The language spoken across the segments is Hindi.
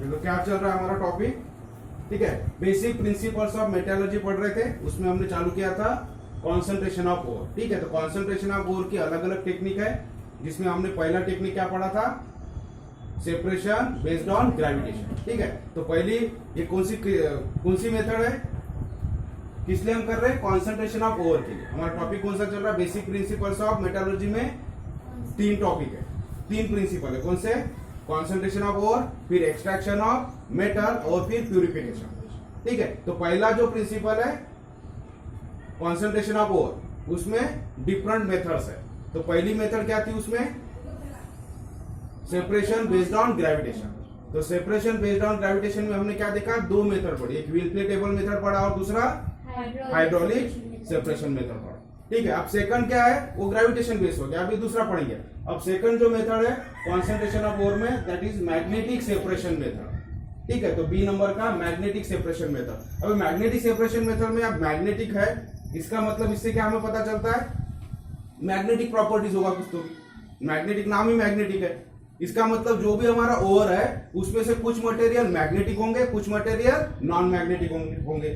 देखो क्या चल रहा है हमारा टॉपिक, ठीक है। बेसिक प्रिंसिपल्स ऑफ मेटलर्जी पढ़ रहे थे, उसमें हमने चालू किया था कॉन्सेंट्रेशन ऑफ ओर, ठीक है। तो कॉन्सेंट्रेशन ऑफ ओर की अलग अलग टेक्निक है, जिसमें हमने पहला टेक्निक क्या पढ़ा था, सेपरेशन बेस्ड ऑन ग्रेविटेशन, ठीक है। तो पहली ये कौन सी मेथड है, किस लिए हम कर रहे हैं, कॉन्सेंट्रेशन ऑफ ओर के लिए। हमारा टॉपिक कौन सा चल रहा है, बेसिक प्रिंसिपल्स ऑफ मेटलर्जी में 3 टॉपिक है, 3 प्रिंसिपल है। कौन से, कॉन्सेंट्रेशन ऑफ ओर, फिर एक्सट्रैक्शन ऑफ मेटल और फिर प्यूरिफिकेशन, ठीक है। तो पहला जो प्रिंसिपल है कॉन्सेंट्रेशन ऑफ ओर, उसमें डिफरेंट मेथड्स है। तो पहली मेथड क्या थी उसमें, सेपरेशन बेस्ड ऑन ग्रेविटेशन। तो सेपरेशन बेस्ड ऑन ग्रेविटेशन में हमने क्या देखा, 2 मेथड पढ़ी, एक व्हील प्लेटेबल मेथड पढ़ा और दूसरा हाइड्रोलिक सेपरेशन मेथड पढ़ा, ठीक है। अब सेकंड क्या है, वो ग्रेविटेशन बेस्ड हो गया, अभी दूसरा पढ़ेंगे। अब सेकंड जो मेथड है कॉन्सेंट्रेशन ऑफ ओर में, that is magnetic separation method, ठीक है। तो बी नंबर का मैग्नेटिक सेपरेशन मेथड। अब मैग्नेटिक सेपरेशन मेथड में अब मैग्नेटिक है, इसका मतलब इससे क्या हमें पता चलता है, मैग्नेटिक प्रॉपर्टीज होगा कुछ, तो मैग्नेटिक नाम ही मैग्नेटिक है। इसका मतलब जो भी हमारा ओर है उसमें से कुछ मटेरियल मैग्नेटिक होंगे, कुछ मटेरियल नॉन मैग्नेटिक होंगे।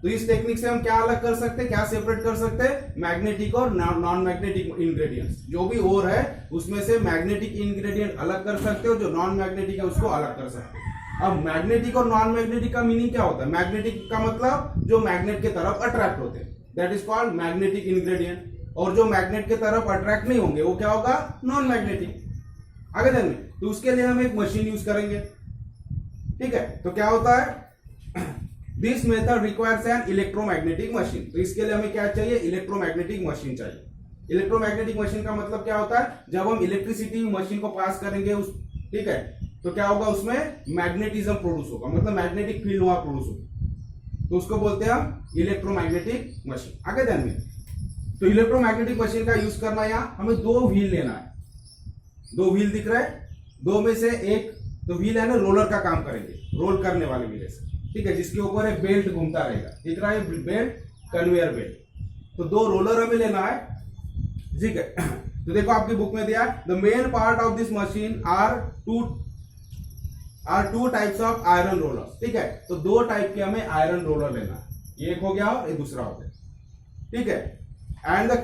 तो इस टेक्निक से हम क्या अलग कर सकते हैं, क्या सेपरेट कर सकते हैं, मैग्नेटिक और नॉन मैग्नेटिक इंग्रेडिएंट्स। जो भी ओर है उसमें से मैग्नेटिक इंग्रेडिएंट अलग कर सकते हो, जो नॉन मैग्नेटिक है उसको अलग कर सकते हो। अब मैग्नेटिक और नॉन मैग्नेटिक का मीनिंग क्या होता है, मैग्नेटिक का मतलब जो मैग्नेट के तरफ अट्रैक्ट होते हैं, that is called magnetic ingredient. और जो मैग्नेट के तरफ अट्रैक्ट नहीं होंगे वो क्या होगा, नॉन मैग्नेटिक। आगे देखेंगे, तो उसके लिए हम एक मशीन यूज करेंगे, ठीक है। तो क्या होता है, this method requires an electromagnetic machine. तो इसके लिए हमें क्या चाहिए, इलेक्ट्रोमैग्नेटिक मशीन चाहिए। इलेक्ट्रोमैग्नेटिक मशीन का मतलब क्या होता है, जब हम इलेक्ट्रिसिटी मशीन को पास करेंगे उस, ठीक है, तो क्या होगा, उसमें मैग्नेटिज्म प्रोड्यूस होगा, मतलब मैग्नेटिक फील्ड वहां प्रोड्यूस होगा, तो उसको बोलते हैं हम इलेक्ट्रोमैग्नेटिक मशीन। आगे ध्यान में, तो इलेक्ट्रोमैग्नेटिक मशीन का यूज करना, यहाँ हमें 2 व्हील लेना है, 2 व्हील दिख रहे हैं, 2 में से एक तो व्हील है ना रोलर का काम करेंगे, रोल करने वाले व्हील है, ठीक है, जिसके ऊपर एक बेल्ट घूमता रहेगा, दिख रहा है बेल्ट, कन्वेयर बेल्ट। तो 2 रोलर हमें लेना है, ठीक है। तो देखो आपकी बुक में दिया, the main part of this machine are two types of iron roller, ठीक है। तो 2 टाइप के हमें आयरन रोलर लेना है, एक हो गया और एक दूसरा हो गया, ठीक है। And the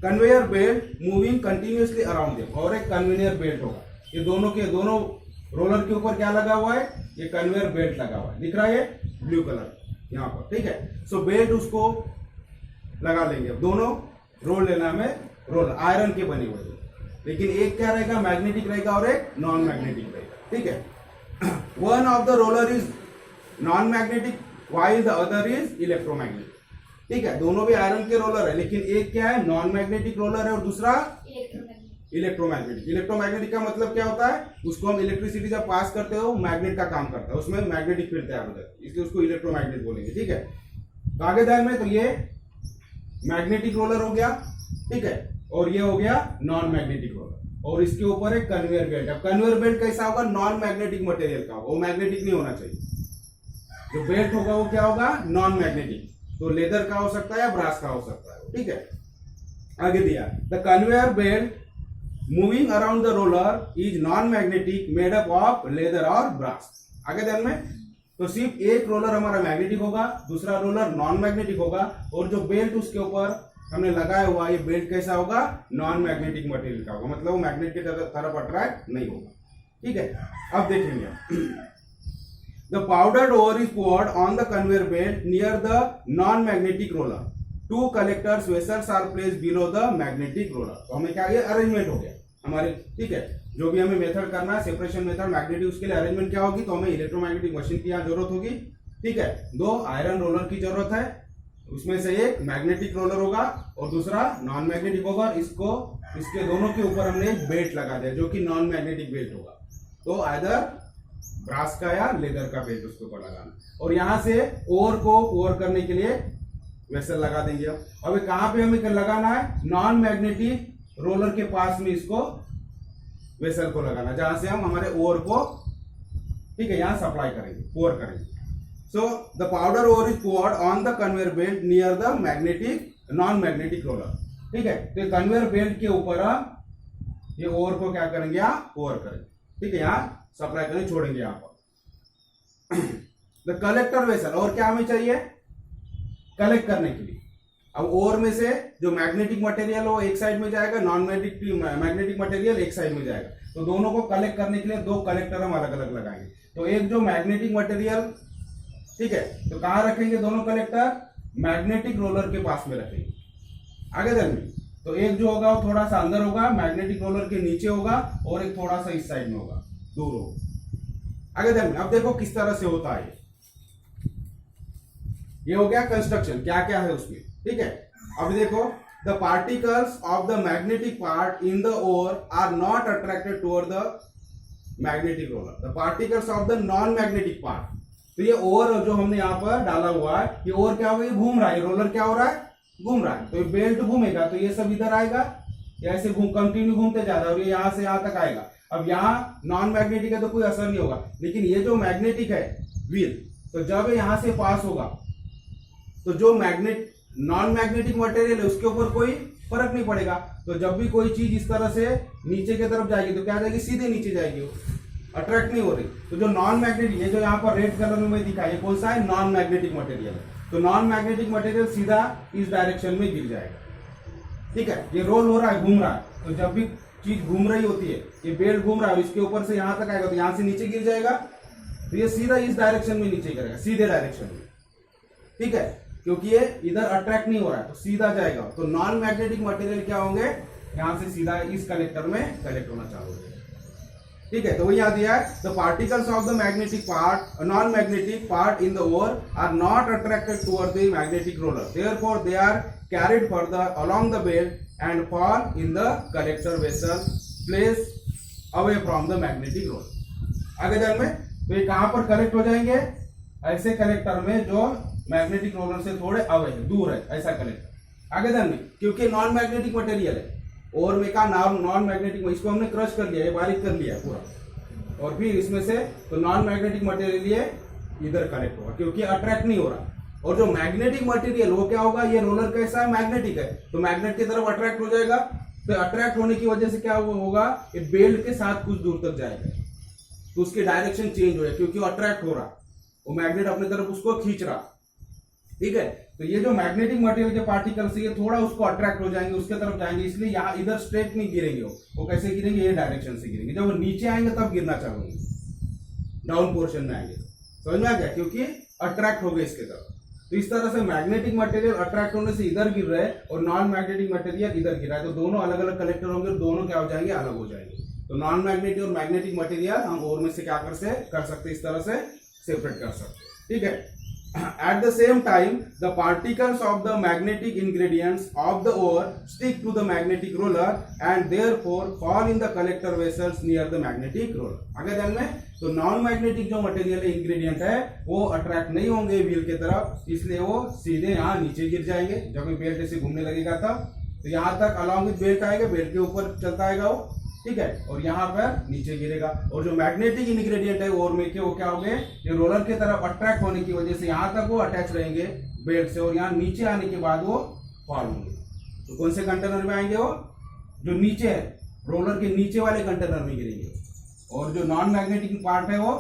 conveyor belt moving continuously around them, और एक कन्वेयर बेल्ट होगा। ये दोनों रोलर के ऊपर क्या लगा हुआ है, ये कन्वेयर बेल्ट लगा हुआ है, दिख रहा है ब्लू कलर यहाँ पर, ठीक है। सो बेल्ट उसको लगा लेंगे। दोनों रोल लेना हमें, रोलर आयरन के बने हुए, लेकिन एक क्या रहेगा, मैग्नेटिक रहेगा और एक नॉन मैग्नेटिक रहेगा, ठीक है। One of the roller is non magnetic while the other is electromagnetic, ठीक है। दोनों भी आयरन के रोलर है, लेकिन एक क्या है, नॉन मैग्नेटिक रोलर है और दूसरा इलेक्ट्रोमैग्नेटिक। इलेक्ट्रोमैग्नेटिक का मतलब क्या होता है, उसको हम इलेक्ट्रिसिटी जब पास करते हो मैग्नेट का काम करता है, उसमें मैग्नेटिक फील्ड तैयार होता है, इसलिए उसको इलेक्ट्रोमैग्नेट बोलेंगे, ठीक है। तो आगे ध्यान में, तो ये मैग्नेटिक रोलर हो गया, ठीक है, और ये हो गया नॉन मैग्नेटिक रोलर, और इसके ऊपर एक कन्वेयर बेल्ट। अब कन्वेयर बेल्ट कैसा होगा, नॉन मैग्नेटिक मटेरियल का होगा, वो मैग्नेटिक नहीं होना चाहिए। जो बेल्ट होगा वो क्या होगा, नॉन मैग्नेटिक, तो लेदर का हो सकता है या ब्रास का हो सकता है, ठीक है। आगे दिया, the conveyor belt moving around the roller is non magnetic made up of leather और ब्रास। आगे ध्यान में, तो सिर्फ एक रोलर हमारा मैग्नेटिक होगा, दूसरा रोलर नॉन मैग्नेटिक होगा, और जो बेल्ट उसके ऊपर हमने लगाया हुआ ये बेल्ट कैसा होगा, नॉन मैग्नेटिक मटेरियल का होगा, मतलब वो मैग्नेट की तरफ अट्रैक्ट नहीं होगा, ठीक है। अब देखेंगे, the powdered ore is poured on the conveyor belt near the non-magnetic roller. 2 collectors vessels are placed below the magnetic roller. तो हमें क्या, ये अरेंजमेंट हो गया हमारे, ठीक है। जो भी हमें मेथड करना है, सेपरेशन मेथड, मैग्नेटिक, उसके लिए अरेंजमेंट क्या होगी, तो हमें इलेक्ट्रोमैग्नेटिक मशीन की यहाँ जरूरत होगी, ठीक है। 2 आयरन रोलर की जरूरत है, उसमें से एक मैग्नेटिक रोलर होगा और दूसरा नॉन मैग्नेटिक होगा। इसके दोनों के ऊपर हमने एक बेल्ट लगा दिया जो कि नॉन मैग्नेटिक बेल्ट होगा, तो आइदर ब्रास का या लेदर का बेल्ट उसके ऊपर लगाना, और यहां से ओर को ओवर करने के लिए वेसल लगा देंगे। अब कहां पे हमें लगाना है, नॉन मैग्नेटिक रोलर के पास में इसको वेसल को लगाना, जहां से हम हमारे ओर को, ठीक है, यहां सप्लाई करेंगे, ओवर करेंगे। So the powder ore is poured on the conveyor belt near the magnetic non magnetic roller, ठीक है। तो कन्वेयर बेल्ट के ऊपर ये ओर को क्या करेंगे, यहाँ ओवर करेंगे, ठीक है, यहाँ सप्लाई करने छोड़ेंगे यहाँ पर। द कलेक्टर वेसल, और क्या हमें चाहिए कलेक्ट करने के लिए। अब ओर में से जो मैग्नेटिक मटेरियल हो एक साइड में जाएगा, नॉन मैग्नेटिक मटेरियल एक साइड में जाएगा, तो दोनों को कलेक्ट करने के लिए दो कलेक्टर हम अलग अलग लगाएंगे। तो एक जो मैग्नेटिक मटेरियल, ठीक है, तो कहां रखेंगे दोनों कलेक्टर, मैग्नेटिक रोलर के पास में रखेंगे। आगे देखिए, तो एक जो होगा वो थोड़ा सा अंदर होगा, मैग्नेटिक रोलर के नीचे होगा, और एक थोड़ा सा इस साइड में होगा, दूर होगा। आगे देखिए, अब देखो किस तरह से होता है। ये हो गया कंस्ट्रक्शन, क्या क्या है उसमें, ठीक है। अब देखो, the particles of the magnetic part in the ore are not attracted toward the magnetic roller, the particles of the non magnetic part. तो ये ओर जो हमने यहां पर डाला हुआ है, ये ओर क्या होगा, ये घूम रहा है, रोलर क्या हो रहा है, घूम रहा है। तो ये बेल्ट घूमेगा, तो ये सब इधर आएगा, ऐसे कंटिन्यू घूमते जा रहा है, और ये यहां से यहां तक आएगा। अब यहाँ नॉन मैग्नेटिक है तो कोई असर नहीं होगा, लेकिन ये जो मैग्नेटिक है व्हील, तो जब यहां से पास होगा तो जो नॉन मैग्नेटिक मटेरियल है उसके ऊपर कोई फर्क नहीं पड़ेगा। तो जब भी कोई चीज इस तरह से नीचे की तरफ जाएगी तो क्या जाएगी, सीधे नीचे जाएगी, वो अट्रैक्ट नहीं हो रही। तो जो नॉन मैग्नेटिक, ये जो यहाँ पर रेड कलर में दिखा है, कौन सा है, नॉन मैग्नेटिक मटेरियल है। तो नॉन मैग्नेटिक मटेरियल सीधा इस डायरेक्शन में गिर जाएगा, ठीक है। ये रोल हो रहा है, घूम रहा है, तो जब भी चीज घूम रही होती है, ये बेल्ट घूम रहा है, इसके ऊपर से यहां तक आएगा, तो यहां से नीचे गिर जाएगा, तो ये सीधा इस डायरेक्शन में नीचे गिरेगा, सीधे डायरेक्शन में, ठीक है, क्योंकि ये इधर अट्रैक्ट नहीं हो रहा है, तो सीधा जाएगा। तो नॉन मैग्नेटिक मटेरियल क्या होंगे, यहां से सीधा इस कलेक्टर में कलेक्ट होना चालू हो जाएगा, ठीक है। तो वही याद दिया है, the particles of the magnetic part, non magnetic part in the ore are not attracted toward the magnetic roller, therefore they are carried further along the belt and fall in the collector vessel placed away from the magnetic roller. आगे ध्यान में, तो ये कहां पर कलेक्ट हो जाएंगे, ऐसे कलेक्टर में जो मैग्नेटिक रोलर से थोड़े अवे है, दूर है, ऐसा कलेक्टर। आगे ध्यान में, क्योंकि नॉन मैग्नेटिक मटेरियल है, और में का नॉन मैग्नेटिक, इसको हमने क्रश कर लिया है, बारीक कर लिया है पूरा, और फिर इसमें से तो नॉन मैग्नेटिक मटेरियल ये इधर कलेक्ट होगा, क्योंकि अट्रैक्ट नहीं हो रहा। और जो मैग्नेटिक मटेरियल वो क्या होगा, ये रोलर कैसा है, मैग्नेटिक है, तो मैग्नेट की तरफ अट्रैक्ट हो जाएगा। तो अट्रैक्ट होने की वजह से क्या होगा, ये बेल्ट के साथ कुछ दूर तक जाएगा, तो उसकी डायरेक्शन चेंज हो जाएगी, क्योंकि वो अट्रैक्ट हो रहा, वो मैग्नेट अपने तरफ उसको खींच रहा, ठीक है। तो ये जो मैग्नेटिक मटेरियल के पार्टिकल्स ये थोड़ा उसको अट्रैक्ट हो जाएंगे, उसके तरफ जाएंगे, इसलिए यहाँ इधर स्ट्रेट नहीं गिरेंगे, वो कैसे गिरेंगे, ये डायरेक्शन से गिरेंगे। जब वो नीचे आएंगे तब गिरना चालू होंगे, डाउन पोर्शन में आएंगे, समझ में आ गया, क्योंकि अट्रैक्ट हो गए इसके तरफ। तो इस तरह से मैग्नेटिक मटेरियल अट्रैक्ट होने से इधर गिर रहा है, और नॉन मैग्नेटिक मटेरियल इधर गिर रहा है, तो दोनों अलग अलग कलेक्टर होंगे, दोनों क्या हो जाएंगे, अलग हो जाएंगे। तो नॉन मैग्नेटिक और मैग्नेटिक मटेरियल हम और में से क्या कर सकते, इस तरह से सेपरेट कर सकते, ठीक है। At the same time, the particles of the magnetic ingredients of the ore stick to the magnetic roller and therefore fall in the collector vessels near the magnetic roller. आगे ध्यान में, तो नॉन मैग्नेटिक जो मटेरियल है, इंग्रेडिएंट है, वो अट्रैक्ट नहीं होंगे व्हील के तरफ, इसलिए वो सीधे यहाँ नीचे गिर जाएंगे। जब बेल्ट ऐसे घूमने लगेगा तब, तो यहाँ तक अलॉन्ग विद बेल्ट आएगा, बेल्ट के ऊपर चलता आएगा वो, ठीक है, और यहाँ पर नीचे गिरेगा। और जो मैग्नेटिक इंग्रेडिएंट है ओर में के, वो क्या होंगे, ये रोलर के तरफ अट्रैक्ट होने की वजह से यहाँ तक वो अटैच रहेंगे बेल्ट से, और यहाँ नीचे आने के बाद वो फॉल होंगे। तो कौन से कंटेनर में आएंगे, वो जो नीचे है, रोलर के नीचे वाले कंटेनर में गिरेंगे, और जो नॉन मैग्नेटिक पार्ट है वो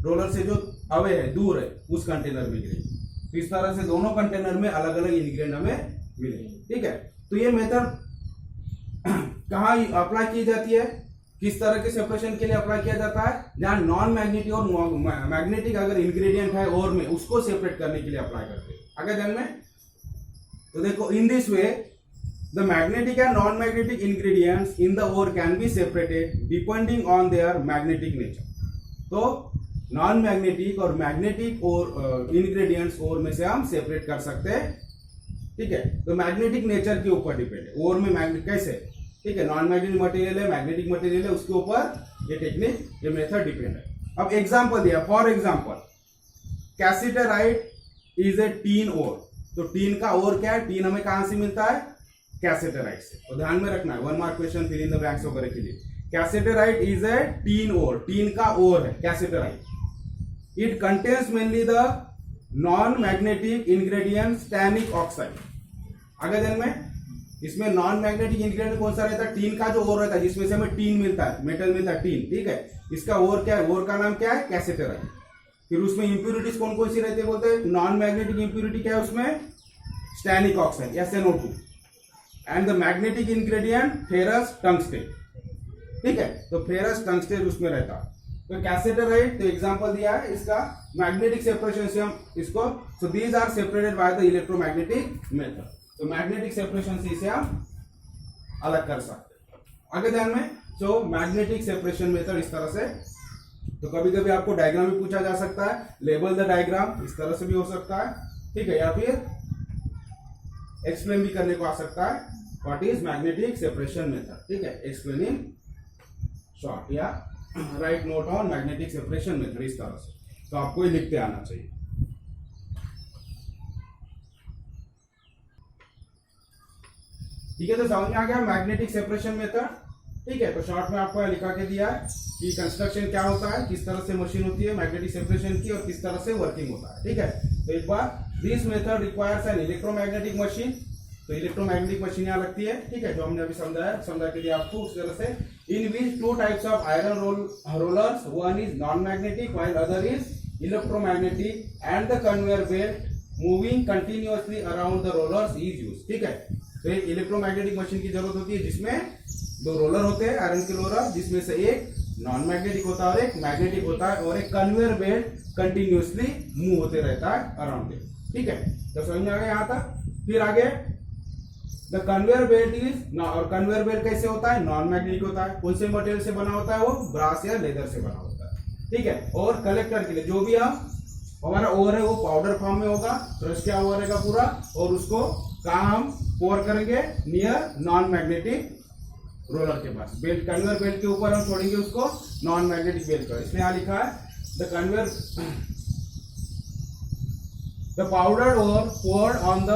रोलर से जो अवे है, दूर है, उस कंटेनर में गिरेंगे। तो इस तरह से दोनों कंटेनर में अलग अलग इंग्रेडिएंट हमें मिलेंगे, ठीक है। तो ये मेथड कहाँ अप्लाई की जाती है, किस तरह के सेपरेशन के लिए अप्लाई किया जाता है, जहां नॉन मैग्नेटिक और मैग्नेटिक अगर इंग्रेडिएंट है और में, उसको सेपरेट करने के लिए अप्लाई करते हैं। आगे ध्यान में, तो देखो, in this way the magnetic and non magnetic ingredients in the ore can be separated depending on their magnetic nature. तो नॉन मैग्नेटिक और मैग्नेटिक और इंग्रेडिएंट्स ओर में से हम सेपरेट कर सकते हैं, ठीक है। तो मैग्नेटिक नेचर के ऊपर डिपेंड है, ओर में मैग्नेट कैसे, ठीक है, नॉन मैग्नेटिक मटेरियल है, मैग्नेटिक मटेरियल है, उसके ऊपर ये टेक्निक, ये मेथड डिपेंड है। अब एग्जांपल दिया, for example cassiterite is a tin ore. तो टीन का ओर क्या है, टीन हमें कहां से मिलता है, कैसेटराइट से। तो ध्यान में रखना है, 1 mark question fill in the blanks वगैरह के लिए। Cassiterite is a tin ore, tin का ओर है cassiterite. It contains mainly the non magnetic ingredients stannic oxide. आगे ध्यान में, इसमें नॉन मैग्नेटिक इंग्रेडिएंट कौन सा रहता है, टीन का जो ओर रहता है, जिसमें से हमें टीन मिलता है, मेटल मिलता है टीन, ठीक है। इसका ओर क्या है, ओर का नाम क्या है, कैसेटराइट। फिर उसमें इंप्यूरिटीज कौन कौन सी रहती है बोलते हैं, नॉन मैग्नेटिक इंप्यूरिटी क्या है उसमें, stannic oxide SnO2 and the magnetic ingredient ferrous टंगस्टेन। ठीक है, तो फेरस टंगस्टेन उसमें रहता है। तो कैसेटराइट, तो एग्जांपल दिया है इसका, मैग्नेटिक सेपरेशन से हम इसको, so these are separated by the electromagnetic method. तो मैग्नेटिक सेपरेशन से इसे हम अलग कर सकते हैं। आगे ध्यान में, सो मैग्नेटिक सेपरेशन मेथड इस तरह से, तो कभी कभी आपको डायग्राम भी पूछा जा सकता है, लेबल द डायग्राम, इस तरह से भी हो सकता है। ठीक है, या फिर एक्सप्लेन भी करने को आ सकता है, what is magnetic separation method. ठीक है, एक्सप्लेनिंग शॉर्ट या right note on magnetic separation method, इस तरह से। तो आपको ये लिखते आना चाहिए। ठीक है, तो समझ में आ गया मैग्नेटिक सेपरेशन मेथड। ठीक है, तो शॉर्ट में आपको लिखा के दिया है कि कंस्ट्रक्शन क्या होता है, किस तरह से मशीन होती है मैग्नेटिक सेपरेशन की, और किस तरह से वर्किंग होता है। ठीक है, तो एक बार, this method requires an electromagnetic machine, तो इलेक्ट्रोमैग्नेटिक मशीन यहाँ लगती है। ठीक है, जो हमने अभी समझा के दिया आपको उस तरह से, in which two types of iron rollers, one is non magnetic while other is electromagnetic and the conveyor belt moving continuously around the rollers is use. ठीक है, तो एक इलेक्ट्रोमैग्नेटिक मशीन की जरूरत होती है जिसमें दो रोलर होते हैं, आयरन के रोलर, जिसमें से एक नॉन मैग्नेटिक होता है और एक मैग्नेटिक होता है, और एक कन्वेयर बेल्ट कंटिन्यूअसली मूव होते रहता है अराउंड इट। ठीक है, तो समझ में आ गया यहाँ तक। फिर आगे, द कन्वेयर बेल्ट इज, और कन्वेयर बेल्ट कैसे होता है, नॉन मैग्नेटिक होता है। कौन से मटेरियल से बना होता है, वो ब्रास या लेदर से बना होता है। ठीक है, और कलेक्टर के लिए जो भी हमारा ओवर है वो पाउडर फॉर्म में होगा, ब्रश क्या ओवर रहेगा पूरा, और उसको कहाँ हम पोर करेंगे, नियर नॉन मैग्नेटिक रोलर के पास, बेल्ट, कन्वेयर बेल्ट के ऊपर हम छोड़ेंगे उसको नॉन मैग्नेटिक बेल्ट पर। इसमें यहाँ लिखा है, the conveyor, the powder ore poured on the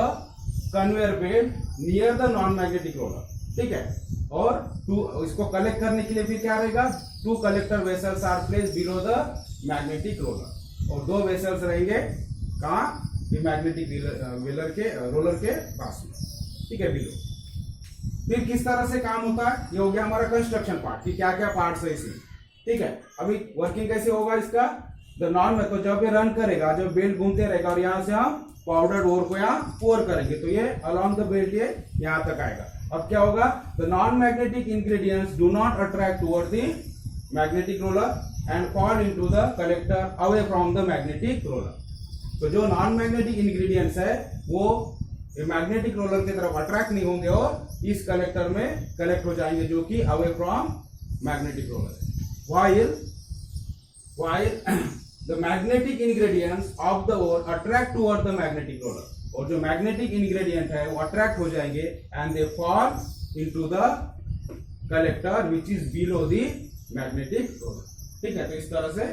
conveyor belt near the non magnetic roller. ठीक है, और इसको कलेक्ट करने के लिए फिर क्या रहेगा, two collector vessels are placed below the magnetic roller, और दो वेसल्स रहेंगे कहाँ, मैग्नेटिक रोलर के पास में। ठीक है, बिलो। फिर किस तरह से काम होता है, ये हो गया हमारा कंस्ट्रक्शन पार्ट कि क्या क्या पार्ट्स है इसमें। ठीक है, अभी वर्किंग कैसे होगा इसका, द नॉन में, तो जब ये रन करेगा, जब बेल्ट घूमते रहेगा और यहाँ से हम पाउडर ओर को यहाँ पोर करेंगे, तो ये अलोंग द बेल्ट ये यहाँ तक आएगा। अब क्या होगा, the non magnetic ingredients do not attract toward the magnetic roller and fall into the collector away from the magnetic roller. तो जो नॉन मैग्नेटिक इंग्रेडिएंट्स है वो मैग्नेटिक रोलर की तरफ अट्रैक्ट नहीं होंगे और इस कलेक्टर में कलेक्ट हो जाएंगे, जो कि away from magnetic roller. while the magnetic ingredients of the ore attract toward the magnetic roller, और जो मैग्नेटिक इंग्रेडिएंट है वो अट्रैक्ट हो जाएंगे and they fall into the collector which is below the magnetic roller. ठीक है, तो इस तरह से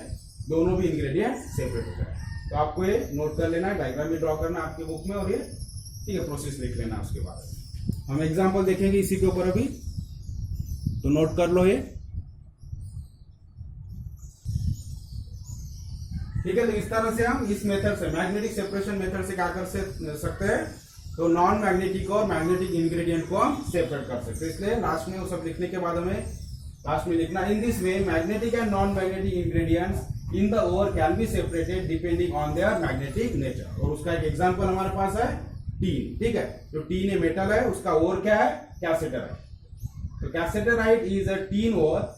दोनों भी इंग्रेडिएंट सेपरेट हो जाए। तो आपको ये नोट कर लेना है, डायग्राम भी ड्रॉ करना आपके बुक में, और ये ठीक है प्रोसेस लिख लेना उसके बाद। हम एग्जांपल देखेंगे इसी के ऊपर अभी, तो नोट कर लो ये। ठीक है, तो इस तरह से हम इस मेथड से, मैग्नेटिक सेपरेशन मेथड से क्या कर सकते हैं, तो नॉन मैग्नेटिक और मैग्नेटिक इंग्रेडिएंट को हम सेपरेट कर सकते हैं। इसलिए लास्ट में वो सब लिखने के बाद हमें लास्ट में लिखना, in this way magnetic and non magnetic ingredients in the ore can be separated depending on their magnetic nature. और उसका एक एग्जांपल हमारे पास है टीन। ठीक है, जो टीन ए मेटल है उसका ओर क्या है, कैसेटराइट। तो कैसेटराइट इज अ टीन ओर,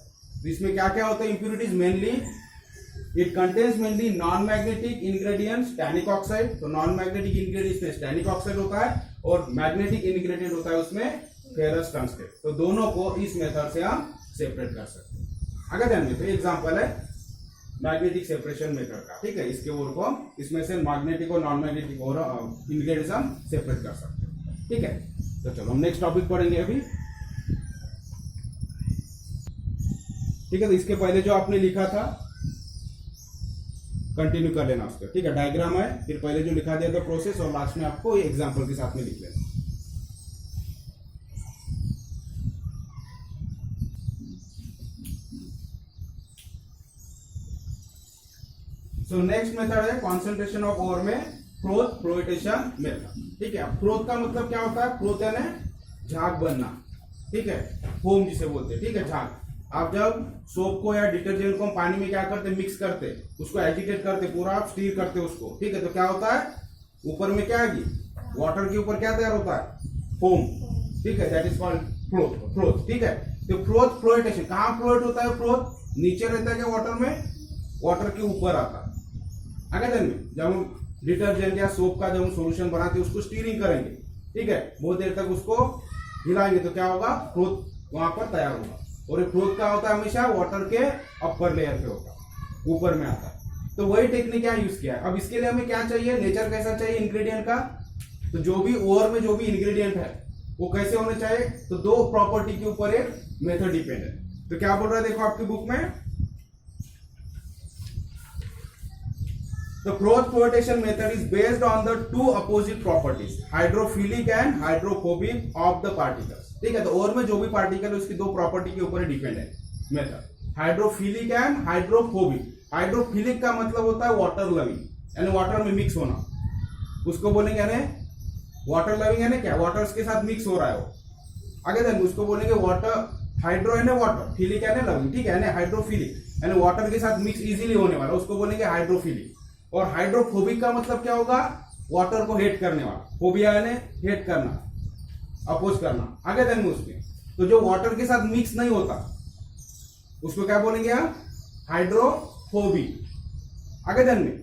इसमें क्या क्या होता है impurities, mainly it contains mainly non magnetic ingredients, stannic oxide. तो नॉन मैग्नेटिक इंग्रेडिएंट्स में टैनिक ऑक्साइड होता है और मैग्नेटिक इंग्रेडिएंट होता है उसमें फेरस टंगस्टेन। तो दोनों को इस मेथड से हम सेपरेट कर सकते हैं। आगे ध्यान देते हैं, एग्जांपल है मैग्नेटिक सेपरेशन मेथड का। ठीक है, इसके ओर को हम इसमें से मैग्नेटिक और नॉन मैग्नेटिक और इंग्रेडिएंट्स हम सेपरेट कर सकते हैं। ठीक है, तो चलो हम नेक्स्ट टॉपिक पढ़ेंगे अभी। ठीक है, तो इसके पहले जो आपने लिखा था कंटिन्यू कर लेना उसका। ठीक है, डायग्राम है, फिर पहले जो लिखा दिया था प्रोसेस, और लास्ट में आपको ये एग्जांपल के साथ में लिख लेना। सो नेक्स्ट मेथड है कॉन्सेंट्रेशन ऑफ ओर में फ्लोटेशन मेथड। ठीक है, फ्रोथ का मतलब क्या होता है, फ्रोथ यानी झाग बनना। ठीक है, फोम जिसे बोलते हैं। ठीक है, झाग। आप जब सोप को या डिटर्जेंट को पानी में क्या करते, मिक्स करते, उसको एजिटेट करते, पूरा आप स्टीर करते उसको, ठीक है, तो क्या होता है, ऊपर में क्या आएगी, वाटर के ऊपर क्या तैयार होता है, फोम, ठीक है, दैट इज कॉल्ड फ्लोथ, ठीक है। तो फ्लोएटेशन कहाँ फ्लोएट होता है, फ्लोथ नीचे रहता है क्या वाटर में, वाटर के ऊपर आता है। आगे दिन में जब हम डिटर्जेंट या सोप का जब हम सोल्यूशन बनाते हैं उसको स्टीरिंग करेंगे, ठीक है, बहुत देर तक उसको हिलाएंगे तो क्या होगा, फ्लोथ वहां पर तैयार होगा। और ये फ्लोथ क्या होता है, हमेशा वाटर के अपर लेयर पे होता है, ऊपर में आता है। तो वही टेक्निक यहाँ यूज किया है। अब इसके लिए हमें क्या चाहिए, नेचर कैसा चाहिए इंग्रेडिएंट का, तो जो भी ओवर में जो भी इंग्रेडिएंट है वो कैसे होने चाहिए, तो दो प्रॉपर्टी के ऊपर एक मेथड डिपेंड है। तो क्या बोल रहा है देखो आपकी बुक में, The cloth flotation method is based on the two opposite properties, hydrophilic and hydrophobic of the particles, ठीक है। तो और में जो भी पार्टिकल है उसकी दो प्रॉपर्टी के ऊपर डिपेंड है method, hydrophilic and hydrophobic. Hydrophilic का मतलब होता है वाटर लविंग, यानी वाटर में मिक्स होना, उसको बोलेंगे यानी वाटर लविंग, यानी क्या, वाटर के साथ मिक्स हो रहा है वो। आगे देन उसको बोलेंगे वाटर, हाइड्रो यानी वाटर, फिलिक यानी लविंग, ठीक है, यानी हाइड्रोफिलिक यानी वाटर के साथ मिक्स इजीली होने वाला, उसको बोलेंगे हाइड्रोफिलिक। और हाइड्रोफोबिक का मतलब क्या होगा, वाटर को हेट करने वाला, फोबिया यानी हेट करना, अपोज करना। आगे देन उसमें तो जो वाटर के साथ मिक्स नहीं होता उसको क्या बोलेंगे आप, हाइड्रोफोबिक। आगे देन में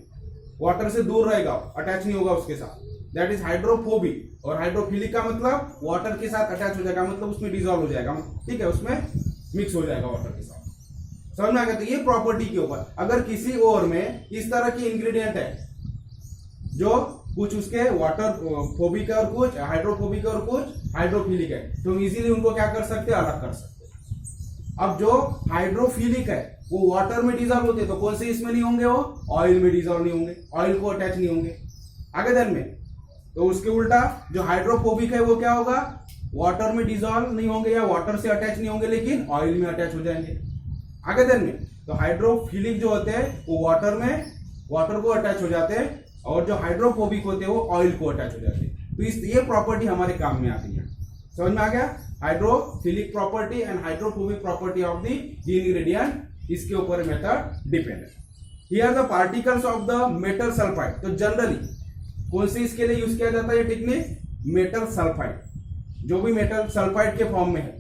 वाटर से दूर रहेगा, अटैच नहीं होगा उसके साथ, दैट इज हाइड्रोफोबिक। और हाइड्रोफिलिक का मतलब वाटर के साथ अटैच हो जाएगा, मतलब उसमें डिजॉल्व हो जाएगा, ठीक है, उसमें मिक्स हो जाएगा वाटर के साथ। समझ में आ गया। तो ये प्रॉपर्टी के ऊपर अगर किसी और में इस तरह की इंग्रेडिएंट है जो कुछ उसके वाटर फोबिक है और कुछ हाइड्रोफोबिक है और कुछ हाइड्रोफिलिक है, तो इजीली उनको क्या कर सकते हैं, अलग कर सकते हैं। अब जो हाइड्रोफिलिक है वो वाटर में डिजॉल्व होते हैं, तो कौन से इसमें नहीं होंगे, वो ऑयल में डिजॉल्व नहीं होंगे, ऑयल को अटैच नहीं होंगे। आगे दिन में तो उसके उल्टा जो हाइड्रोफोबिक है वो क्या होगा, वाटर में डिजॉल्व नहीं होंगे या वाटर से अटैच नहीं होंगे, लेकिन ऑयल में अटैच हो जाएंगे। आगे दिन में तो हाइड्रोफिलिक जो होते हैं वो वाटर में वाटर को अटैच हो जाते हैं, और जो हाइड्रोफोबिक होते हैं वो ऑयल को अटैच हो जाते हैं। तो ये प्रॉपर्टी हमारे काम में आती है। समझ में आ गया, hydrophilic property and hydrophobic property of the ingredient, इसके ऊपर मेथड डिपेंड है। Here the particles of the metal sulphide, तो जनरली कौन से इसके लिए यूज किया जाता है ये टेक्निक, मेटल सल्फाइड, जो भी मेटल सल्फाइड के फॉर्म में है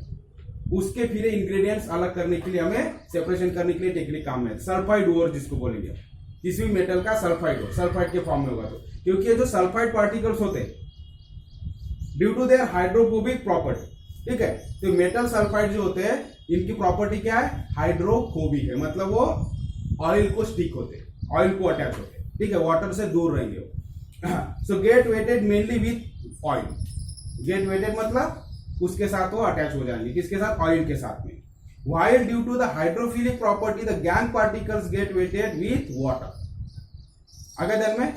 उसके फिर इंग्रेडिएंट्स अलग करने के लिए, हमें सेपरेशन करने के लिए टेक्निक काम में है। सल्फाइड ओवर जिसको बोलेंगे, किसी भी मेटल का सल्फाइड हो, सल्फाइड के फॉर्म में होगा तो, क्योंकि ये जो सल्फाइड पार्टिकल्स होते हैं due to their hydrophobic property, ठीक है, तो मेटल सल्फाइड जो होते हैं इनकी प्रॉपर्टी क्या है, हाइड्रोफोबिक है, मतलब वो ऑयल को स्टिक होते, ऑयल को अटैच होते, ठीक है, वाटर से दूर रहेंगे वो। So get wetted mainly with oil, get wetted मतलब उसके साथ वो अटैच हो जाएंगे, किसके साथ, ऑयल के साथ में। While due to the hydrophilic property the gang particles get weighted with water। अगर दिन में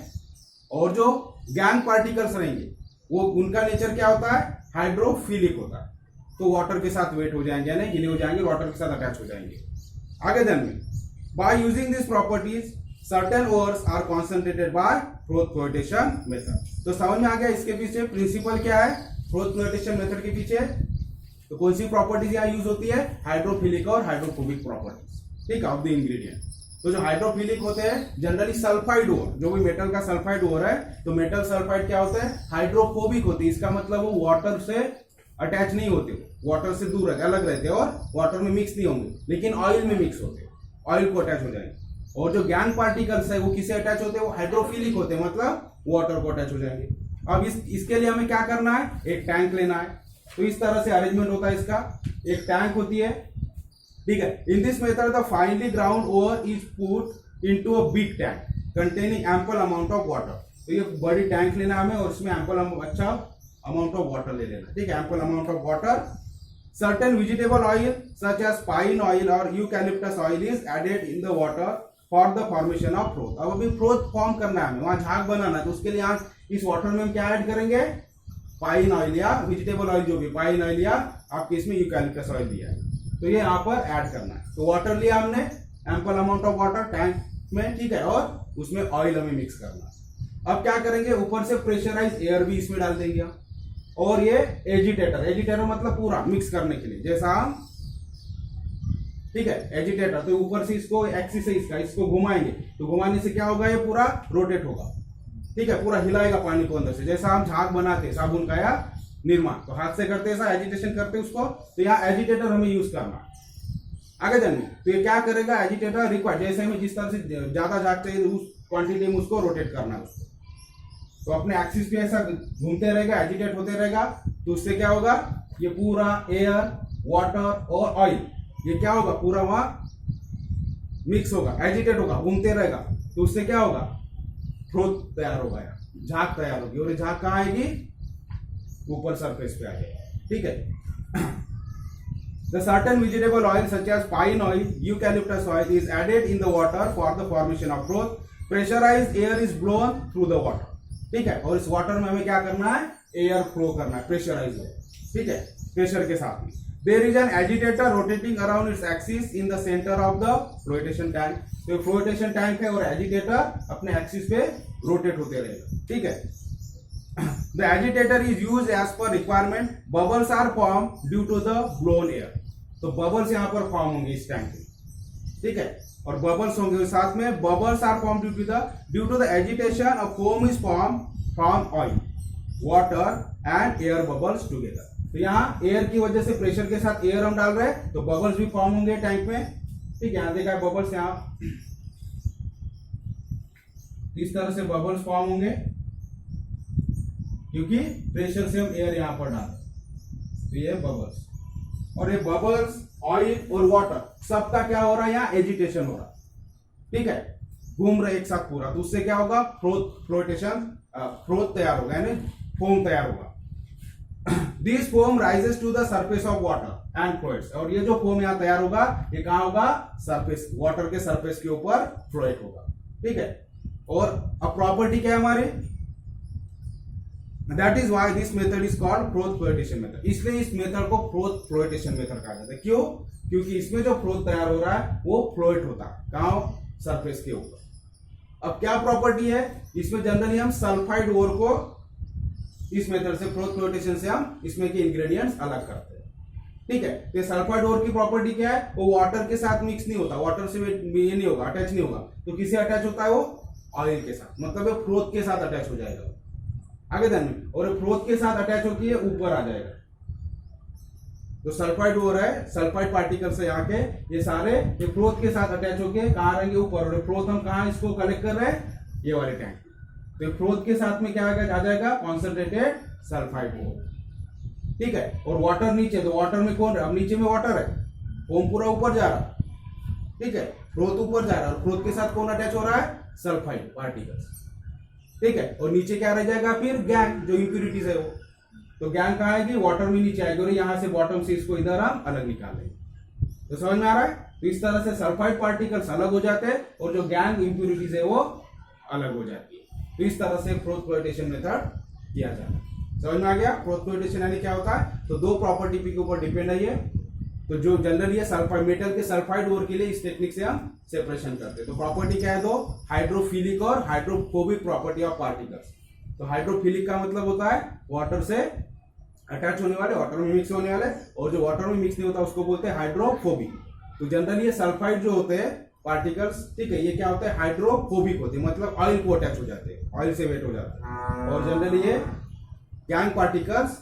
और जो गैंग पार्टिकल्स रहेंगे वो उनका नेचर क्या होता है, हाइड्रोफिलिक होता है, तो वाटर के साथ वेट हो जाएंगे, यानी गीले हो जाएंगे, वाटर के साथ अटैच हो जाएंगे। आगे दिन में by using these properties certain ores are concentrated by froth flotation method। तो समझ में आ गया इसके पीछे प्रिंसिपल क्या है, फ्रोथ फ्लोटेशन मेथड के पीछे तो कौन सी प्रॉपर्टीज यहाँ यूज होती है, हाइड्रोफिलिक और हाइड्रोफोबिक प्रॉपर्टीज, ठीक है, ऑफ द इंग्रेडिएंट। तो जो हाइड्रोफिलिक होते हैं जनरली सल्फाइड ओर, जो भी मेटल का सल्फाइड ओर है, तो मेटल सल्फाइड क्या होता है, हाइड्रोफोबिक होती है, इसका मतलब वो वाटर से अटैच नहीं होते, वाटर से दूर रहते, अलग रहते और वाटर में मिक्स नहीं होंगे, लेकिन ऑयल में मिक्स होते, ऑयल को अटैच हो जाएंगे। और जो गैंग पार्टिकल्स है वो किसे अटैच होते हैं, वो हाइड्रोफिलिक होते हैं, मतलब वाटर को अटैच हो जाएंगे। अब इसके लिए हमें क्या करना है, एक टैंक लेना है, तो इस तरह से अरेंजमेंट होता है इसका, एक टैंक होती है, ठीक है। इन this method the finally ground over is put into a big tank containing ample amount of water. तो ये बड़ी टैंक लेना हमें और इसमें एम्पल अच्छा अमाउंट ऑफ वाटर ले लेना, ठीक है, ample amount of water. Certain vegetable oil such as pine oil और eucalyptus oil is added in the water for the formation of froth. अब अभी फ्रोथ फॉर्म करना है हमें, वहां झाग बनाना है, तो उसके लिए यहाँ इस वाटर में हम क्या ऐड करेंगे, पाइन ऑयल या वेजिटेबल ऑयल, जो भी पाइन ऑयल या आपके इसमें यूकैलिप्टस ऑयल दिया है, तो ये यहाँ पर ऐड करना है। तो वाटर लिया हमने, ample amount of water tank में, ठीक है, और उसमें ऑयल हमें मिक्स करना है। अब क्या करेंगे, ऊपर से प्रेशराइज एयर भी इसमें डाल देंगे, और ये एजिटेटर, एजिटेटर मतलब पूरा मिक्स करने के लिए, जैसा हम ठीक है, एजिटेटर। तो ऊपर से इसको एक्सिस से इसको घुमाएंगे, तो घुमाने से क्या होगा, ये पूरा रोटेट होगा। ठीक है, पूरा हिलाएगा पानी को अंदर से, जैसा हम झाग बनाते साबुन का या निर्माण, तो हाथ से करते ऐसा एजिटेशन करते उसको, तो यहाँ एजिटेटर हमें यूज करना। आगे जानिए, तो ये क्या करेगा, एजिटेटर रिक्वायर्ड, जैसे हमें जिस तरह से ज्यादा झाग चाहिए उस क्वांटिटी में उसको रोटेट करना है उसको, तो अपने एक्सिस पे ऐसा घूमते रहेगा, एजिटेट होते रहेगा, तो उससे क्या होगा, ये पूरा एयर, वाटर और ऑयल, ये क्या होगा, पूरा वहां मिक्स होगा, एजिटेट होगा, घूमते रहेगा, तो उससे क्या होगा, फ्रोथ तैयार होगा, झाग तैयार होगी, और झाग कहां आएगी, ऊपर सरफेस पे आ जाएगा। ठीक है। The certain vegetable oil such as pine oil, eucalyptus oil is added in the water for the formation of froth. Pressurized air is blown through the water. ठीक है, और इस वाटर में हमें क्या करना है, एयर फ्लो करना है, प्रेशराइज है। ठीक है, प्रेशर के साथ में। There is an agitator rotating around its axis in the center of the flotation tank. तो फ्लोटेशन टैंक है और एजिटेटर अपने एक्सिस पे रोटेट होते रहेगा। ठीक है, the agitator is used as per requirement. Bubbles are formed due to the blown air. तो बबल्स यहाँ पर फॉर्म होंगे इस टैंक में। ठीक है, और बबल्स होंगे साथ में, bubbles are form due to the agitation of foam is form from oil, water and air bubbles together. तो यहाँ एयर की वजह से, प्रेशर के साथ एयर हम डाल रहे हैं, तो बबल्स भी फॉर्म होंगे टैंक में। ठीक है, यहाँ देखा है बबल्स, यहाँ इस तरह से बबल्स फॉर्म होंगे, क्योंकि प्रेशर से हम एयर यहां पर डालें, तो ये बबल्स, और ये बबल्स, ऑयल और वाटर सबका क्या हो रहा है, यहाँ एजिटेशन हो रहा है। ठीक है, घूम रहे एक साथ पूरा, तो उससे क्या होगा, फ्लोटेशन, फ्रोथ तैयार होगा, यानी फोम तैयार होगा। This foam rises to the surface of water and floats, और ये जो फोम यहाँ तैयार होगा, ये कहां होगा, सरफेस, वाटर के सरफेस के ऊपर फ्लोट होगा। ठीक है, और अब प्रॉपर्टी क्या है हमारी, that is why this method is called froth flotation method. इसलिए इस मेथड को फ्रोथ फ्लोटेशन मेथड कहा जाता है। क्यों, क्योंकि इसमें जो फ्रोथ तैयार हो रहा है वो फ्लोट होता है, कहां, सरफेस के ऊपर। अब क्या प्रॉपर्टी है, इसमें जनरली हम सल्फाइड ओर को इस मेथड से, फ्रोथ फ्लोटेशन से हम इसमें के इंग्रेडिएंट्स अलग करते हैं। ठीक है, तो सल्फाइड ओर की प्रॉपर्टी क्या है, वो वाटर के साथ मिक्स नहीं होता, वाटर से ये नहीं होगा, अटैच नहीं होगा, तो किसे अटैच होता है, वो ऑयल के साथ, मतलब वो फ्रोथ के साथ अटैच हो जाएगा आगे दिन में, और फ्रोथ के साथ अटैच होती है ऊपर आ जाएगा। जो सल्फाइड ओर है, सल्फाइड पार्टिकल्स है यहाँ के, ये सारे ये फ्रोथ के साथ अटैच होके कहाँ रहेंगे, ऊपर, और फ्रोथ हम कहाँ इसको कलेक्ट कर रहे हैं, ये वाले टैंक। तो फ्रोथ के साथ में क्या आ जाएगा, कॉन्सेंट्रेटेड सल्फाइड ओर। ठीक है, और वाटर नीचे, तो वाटर में कौन, अब नीचे में वाटर है, फोम पूरा ऊपर जा रहा। ठीक है, फ्रोथ ऊपर जा रहा है, और फ्रोथ के साथ कौन अटैच हो रहा है, सल्फाइड पार्टिकल्स। ठीक है, और नीचे क्या रह जाएगा फिर, गैंग, जो इंप्यूरिटीज है वो, तो गैंग कहाँ आएगी, वाटर में नीचे आएगी, और यहां से बॉटम से इसको इधर हम अलग निकालेंगे। तो समझ में आ रहा है, तो इस तरह से सल्फाइड पार्टिकल्स अलग हो जाते हैं, और जो गैंग इंप्यूरिटीज है वो अलग हो जाती है। तो इस तरह से फ्रोथ फ्लोटेशन मेथड किया जाता है। समझ में आ गया, फ्रोथ फ्लोटेशन यानी क्या होता है, तो दो प्रॉपर्टी के ऊपर डिपेंड है ये। तो जो जनरली है सल्फाइड, मेटल के सल्फाइड ओर के लिए इस टेक्निक से हम सेपरेशन करते हैं। तो प्रॉपर्टी क्या है, दो, हाइड्रोफिलिक और हाइड्रोफोबिक प्रॉपर्टी ऑफ पार्टिकल्स। तो हाइड्रोफिलिक का मतलब होता है वाटर से अटैच होने वाले, वाटर में मिक्स होने वाले, और जो वाटर में मिक्स नहीं होता उसको बोलते हैं हाइड्रोफोबिक। तो जनरली ये सल्फाइड जो होते हैं पार्टिकल्स, ठीक है, ये क्या होते हैं, हाइड्रोफोबिक होते हैं, मतलब ऑयल को अटैच हो जाते हैं, ऑयल से वेट हो जाते हैं। और जनरली ये गैंग पार्टिकल्स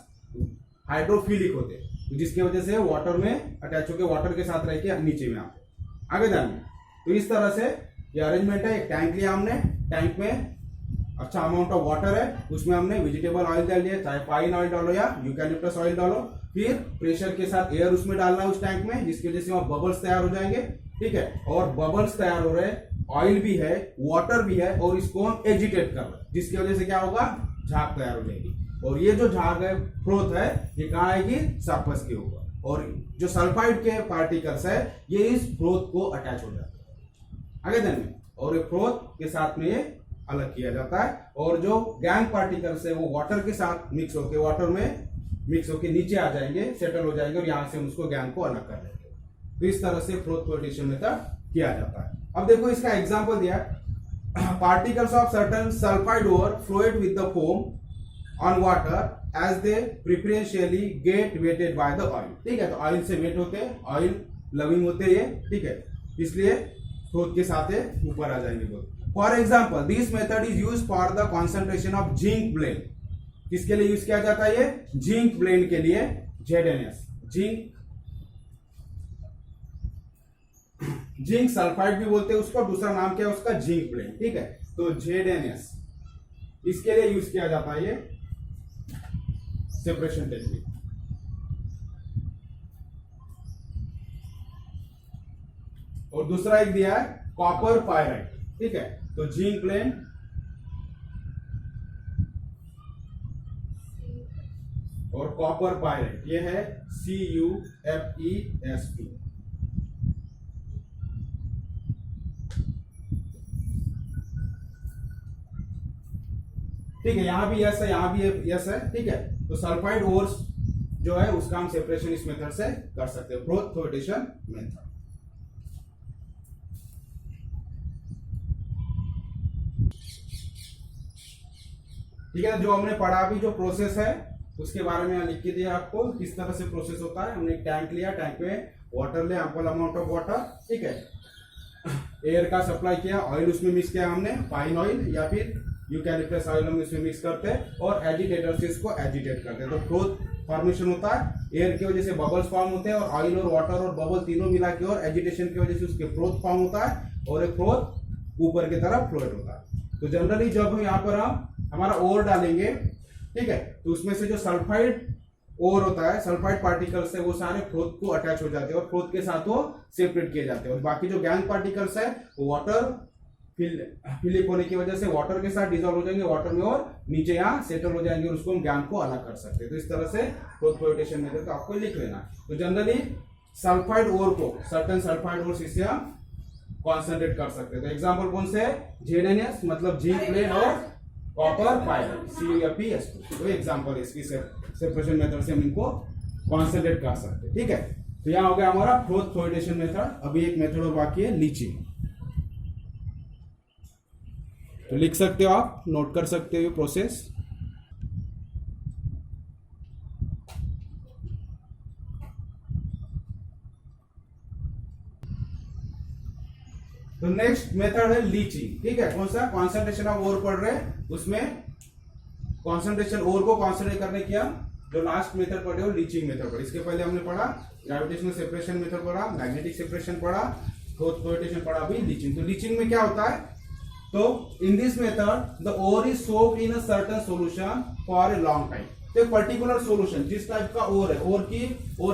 हाइड्रोफिलिक होते हैं, जिसकी वजह से वाटर में अटैच होकर वाटर के साथ रह के नीचे में आते हैं। आगे जानिए, तो इस तरह से ये अरेंजमेंट है। एक टैंक लिया हमने, टैंक में अच्छा अमाउंट ऑफ वाटर है, उसमें हमने वेजिटेबल ऑयल डाल दिया, चाहे पाइन ऑयल डालो या यूकैलिप्टस ऑयल डालो। फिर प्रेशर के साथ एयर उसमें डालना है उस टैंक में, जिसकी वजह से वहां बबल्स तैयार हो जाएंगे। ठीक है, और बबल्स तैयार हो रहे हैं, ऑयल भी है, वाटर भी है, और इसको हम एजिटेट कर रहे हैं, जिसकी वजह से क्या होगा, झाग तैयार हो जाएगी। और ये जो झाग है, फ्रोथ है, ये कहाँ आएगी, सरफेस के ऊपर, और जो सल्फाइड के पार्टिकल्स है ये इस फ्रोथ को अटैच हो जाते हैं आगे दिन में, और ये फ्रोथ के साथ में ये अलग किया जाता है। और जो गैंग पार्टिकल्स है वो वाटर के साथ मिक्स होकर, वाटर में मिक्स होकर नीचे आ जाएंगे, सेटल हो जाएंगे, और यहां से हम उसको गैंग को अलग कर लेंगे। तो इस तरह से फ्रोथ फ्लोटेशन मेथड किया जाता है। अब देखो इसका एग्जाम्पल दिया, particles of certain sulphide ore float with the foam on water as they preferentially get wetted by the oil. ठीक है, तो ऑयल से वेट होते हैं, ऑयल लविंग होते हैं ये, ठीक है, इसलिए फ्लोट के साथ ऊपर आ जाएंगे बोल। For example this method is use for the concentration of zinc blende. किसके लिए यूज किया जाता है ये? जिंक ब्लेंड के लिए, ZnS, जिंक सल्फाइड भी बोलते हैं उसको, दूसरा नाम क्या है उसका? जिंक ब्लेंड, ठीक है। तो ZnS इसके लिए यूज किया जाता है ये सेपरेशन टेक्निक। और दूसरा एक दिया है कॉपर पायराइट, ठीक है। तो जिंक ब्लेंड और कॉपर पायराइट, ये है CuFeS2। ठीक है, यहां भी यस है, यहां भी यस है, ठीक है। तो सल्फाइड ओर्स जो है उसका हम सेपरेशन इस मेथड से कर सकते हैं, ब्रोथ फ्लोटेशन मेथड। ठीक है, जो हमने पढ़ा अभी जो प्रोसेस है उसके बारे में लिख के दिया आपको, किस तरह से प्रोसेस होता है। हमने एक टैंक लिया, टैंक में वाटर ले, एम्पल अमाउंट ऑफ वाटर, ठीक है, एयर का सप्लाई किया, ऑयल उसमें मिक्स किया हमने, पाइन ऑयल या फिर यूकैलिप्टस ऑयल हम इसमें मिक्स करते हैं और एजिटेटर से इसको एजिटेट करते हैं। तो फ्लोट फॉर्मेशन होता है, एयर की वजह से बबल्स फॉर्म होते हैं और ऑयल और वाटर और बबल तीनों मिला के और एजिटेशन की वजह से उसके फ्लोट फॉर्म होता है और एक फ्लोट ऊपर की तरफ फ्लोट होता है। तो जनरली जब हम यहाँ पर हम हमारा ओर डालेंगे, ठीक है, तो उसमें से जो सल्फाइड ओर होता है, सल्फाइड पार्टिकल्स है, वो सारे फ्लोट को अटैच हो जाते हैं और फ्लोट के साथ वो सेपरेट किए जाते हैं। और बाकी जो गैंग पार्टिकल्स है वो वाटर फिलिप होने की वजह से वाटर के साथ डिजॉल्व हो जाएंगे वाटर में और नीचे यहाँ सेटल हो जाएंगे और उसको हम गैंग को अलग कर सकते हैं। तो इस तरह से फ्लोट फ्लोटेशन मेथड तो आपको लिख लेना। तो जनरली सल्फाइड ओर को, सर्टेन सल्फाइड ओर इससे हम कॉन्सेंट्रेट कर सकते हैं। तो एग्जाम्पल कौन से है? ZnS मतलब जिंक ब्लेंड और कॉपर पायराइट, CuFeS2। तो एग्जाम्पल है इसकी सेपरेशन मेथड से हम इनको कॉन्सेंट्रेट कर सकते हैं, ठीक है। तो यहाँ हो गया हमारा फ्लोट फ्लोटेशन मेथड। अभी एक मेथड और बाकी है, लीचिंग। तो लिख सकते हो आप, नोट कर सकते हो प्रोसेस। तो नेक्स्ट मेथड है लीचिंग, ठीक है। कौन सा? कॉन्सेंट्रेशन ऑफ ओर पढ़ रहे हैं, उसमें कॉन्सेंट्रेशन ओर को कॉन्सेंट्रेट करने की हम जो लास्ट मेथड पढ़े हो लीचिंग मेथड पढ़े। इसके पहले हमने पढ़ा ग्रेविटेशनल सेपरेशन मेथड पढ़ा, मैग्नेटिक सेपरेशन पढ़ा, फ्लोट फ्लोटेशन पढ़ा, अभी लीचिंग। तो लीचिंग में क्या होता है? तो in this method the ore is soaked in a certain solution for a long time. तो एक पर्टिकुलर सॉल्यूशन, जिस टाइप का ओर है, ओर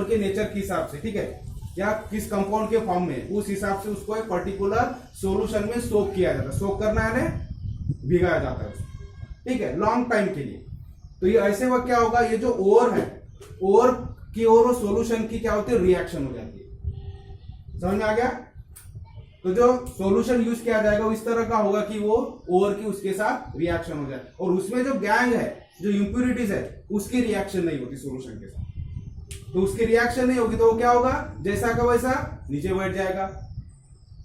के नेचर के हिसाब से, ठीक है, या किस कंपाउंड के फॉर्म में, उस हिसाब से उसको एक पर्टिकुलर सॉल्यूशन में सोक किया जाता है। सोक करना है, भिगाया जाता है उसको, ठीक है, लॉन्ग टाइम के लिए। तो ये ऐसे वक्त क्या होगा, ये जो ओर है, ओर की और सॉल्यूशन की क्या होती है? रिएक्शन हो जाती है। समझ में आ गया? तो जो सॉल्यूशन यूज किया जाएगा वो इस तरह का होगा कि वो ओर की उसके साथ रिएक्शन हो जाए और उसमें जो गैंग है, जो इंप्यूरिटीज है, उसकी रिएक्शन नहीं होती सॉल्यूशन के साथ। तो उसकी रिएक्शन नहीं होगी तो वो क्या होगा? जैसा का वैसा नीचे बैठ जाएगा,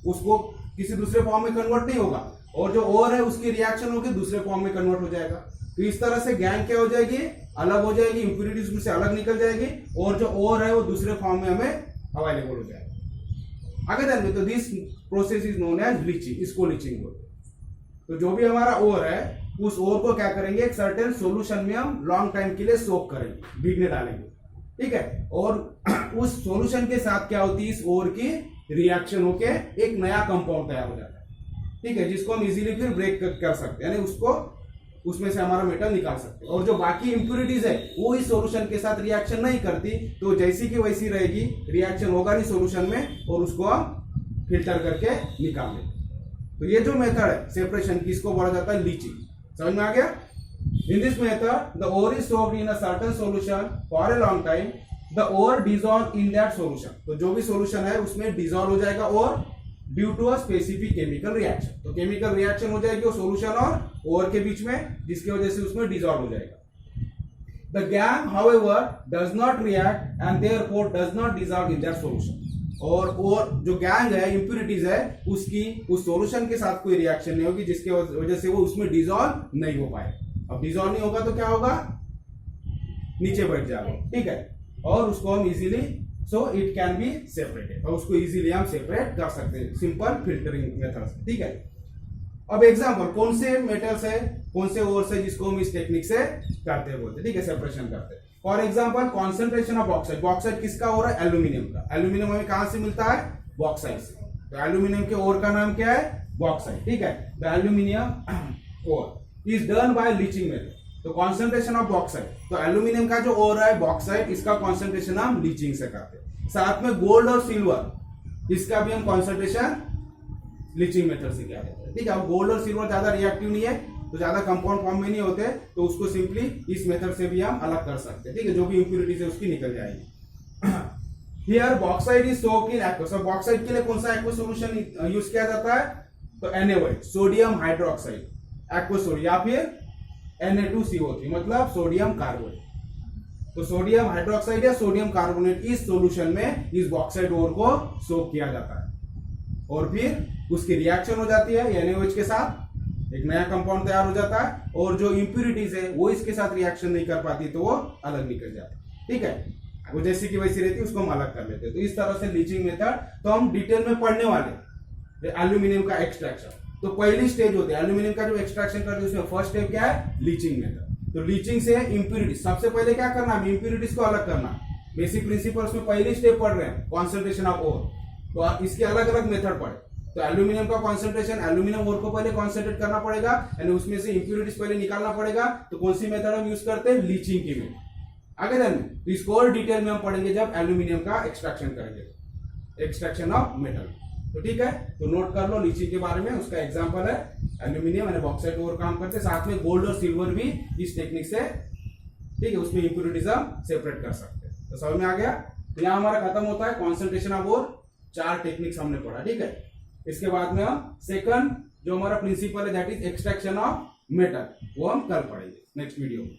उसको किसी दूसरे फॉर्म में कन्वर्ट नहीं होगा और जो ओर है उसकी रिएक्शन होगी, दूसरे फॉर्म में कन्वर्ट हो जाएगा। तो इस तरह से गैंग क्या हो जाएगी? अलग हो जाएगी, इंप्यूरिटीज उससे अलग निकल जाएगी और जो ओर है वो दूसरे फॉर्म में हमें अवेलेबल हो जाएगा। आगे देखिए, तो this process is known as leaching, इसको लीचिंग बोलते हैं। तो जो भी हमारा ओर है, उस ओर को क्या करेंगे? एक सर्टेन सॉल्यूशन में हम लॉन्ग टाइम के लिए सोक करेंगे, भीगने डालेंगे, ठीक है। और उस सॉल्यूशन के साथ क्या होती है? इस ओर की रिएक्शन होके एक नया कंपाउंड तैयार हो जाता है, ठीक है, जिसको हम इजीली फिर ब्रेक कर सकते हैं, यानी उसको उसमें से हमारा मेटल निकाल सकते हैं। और जो बाकी इंप्यूरिटीज है वो इस सॉल्यूशन के साथ रिएक्शन नहीं करती, तो जैसी की वैसी रहेगी, रिएक्शन होगा नहीं सॉल्यूशन में और उसको हम फिल्टर करके निकाल लेंगे। तो ये जो मेथड है सेपरेशन की, इसको बोला जाता है लीचिंग। समझ में आ गया? In this method the ore is soaked in a certain solution for a long time, the ore dissolve in that solution. तो जो भी सॉल्यूशन है उसमें डिसॉल्व हो जाएगा और due to a specific chemical reaction. तो केमिकल रिएक्शन हो जाएगी वो सॉल्यूशन और ओर के बीच में, जिसकी वजह से उसमें डिसॉल्व हो जाएगा। The gang however does not react and therefore does not dissolve in that solution. और जो गैंग है, इंप्यूरिटीज है, उसकी उस सॉल्यूशन के साथ कोई रिएक्शन नहीं होगी, जिसकी वजह से वो उसमें डिसॉल्व नहीं हो पाए। अब डिसॉल्व नहीं होगा तो क्या होगा? नीचे बैठ जाएगा, ठीक है, और उसको हम easily so it can be separated, और उसको इजीली हम सेपरेट कर सकते हैं सिंपल फिल्टरिंग मेथड से, ठीक है। अब एग्जांपल कौन से मेटल्स है, कौन से ओर्स है जिसको हम इस टेक्निक से करते बोलते, ठीक है, सेपरेशन करते हैं। For example concentration of bauxite, bauxite किसका ओर है, एल्यूमिनियम का। एल्यूमिनियम हमें कहां से मिलता है, बॉक्साइट से, तो एल्यूमिनियम के ओर का नाम क्या है, बॉक्साइट, ठीक है। The aluminium ore is done by leaching method, तो कॉन्सेंट्रेशन ऑफ बॉक्साइट, तो एल्यूमिनियम का जो ओर है बॉक्साइट, इसका कॉन्सेंट्रेशन हम लीचिंग से करते हैं। साथ में गोल्ड और सिल्वर, इसका भी हम कॉन्सेंट्रेशन लीचिंग मेथड से किया जाता है, ठीक है। अब गोल्ड और सिल्वर ज्यादा रिएक्टिव नहीं है, तो ज्यादा कंपाउंड फॉर्म में नहीं होते, तो उसको सिंपली इस मेथड से भी हम अलग कर सकते हैं, ठीक है, जो भी इंप्यूरिटीज है उसकी निकल जाएगी। Here bauxite is soaked in aqua, so bauxite के लिए कौन सा एक्वा सॉल्यूशन यूज किया जाता है, तो NaOH, sodium hydroxide, aqua sodium, या फिर Na2CO3 मतलब सोडियम कार्बोनेट। तो सोडियम हाइड्रोक्साइड या सोडियम कार्बोनेट इस सॉल्यूशन में इस बॉक्साइट ओर को सोक किया जाता है, और फिर उसकी रिएक्शन हो जाती है NaOH के साथ, एक नया कंपाउंड तैयार हो जाता है, और जो इंप्यूरिटीज है वो इसके साथ रिएक्शन नहीं कर पाती, तो वो अलग निकल जाती है, ठीक है। वो जैसी की वैसी रहती है, उसको हम अलग कर लेते हैं। तो इस तरह से लीचिंग मेथड तो हम डिटेल में पढ़ने वाले। एल्यूमिनियम का एक्सट्रैक्शन तो पहली स्टेज होती है, एल्यूमिनियम का जो एक्सट्रैक्शन करते हैं उसमें फर्स्ट स्टेप क्या है, लीचिंग मेथड। तो लीचिंग से इंप्यूरिटी, सबसे पहले क्या करना है, इंप्यूरिटीज को अलग करना। बेसिक प्रिंसिपल उसमें पहली स्टेप पढ़ रहे हैं, कॉन्सेंट्रेशन ऑफ ओर, तो इसके अलग अलग मेथड पढ़े। तो एल्यूमिनियम का कॉन्सेंट्रेशन, एल्यूमिनियम ओर को पहले कॉन्सेंट्रेट करना पड़ेगा, यानी उसमें से इंप्यूरिटीज पहले निकालना पड़ेगा। तो कौन सी मेथड हम यूज करते हैं, लीचिंग की मेथड। आगे जाने तो इसको और डिटेल में हम पढ़ेंगे जब एल्यूमिनियम का एक्सट्रैक्शन करेंगे, एक्सट्रैक्शन ऑफ मेटल। तो ठीक है, तो नोट कर लो लीचिंग के बारे में, उसका एग्जांपल है एल्यूमिनियम यानी बॉक्साइट ओर काम करते, साथ में गोल्ड और सिल्वर भी इस टेक्निक से, ठीक है, उसमें इंप्यूरिटीज हम सेपरेट कर सकते हैं। तो समझ में आ गया। तो यहाँ हमारा खत्म होता है कॉन्सेंट्रेशन ऑफ ओर, 4 टेक्निक्स हमने पढ़ा, ठीक है। इसके बाद में हम सेकंड जो हमारा प्रिंसिपल है that is extraction of metal, वो हम कल पढ़ेंगे नेक्स्ट वीडियो में।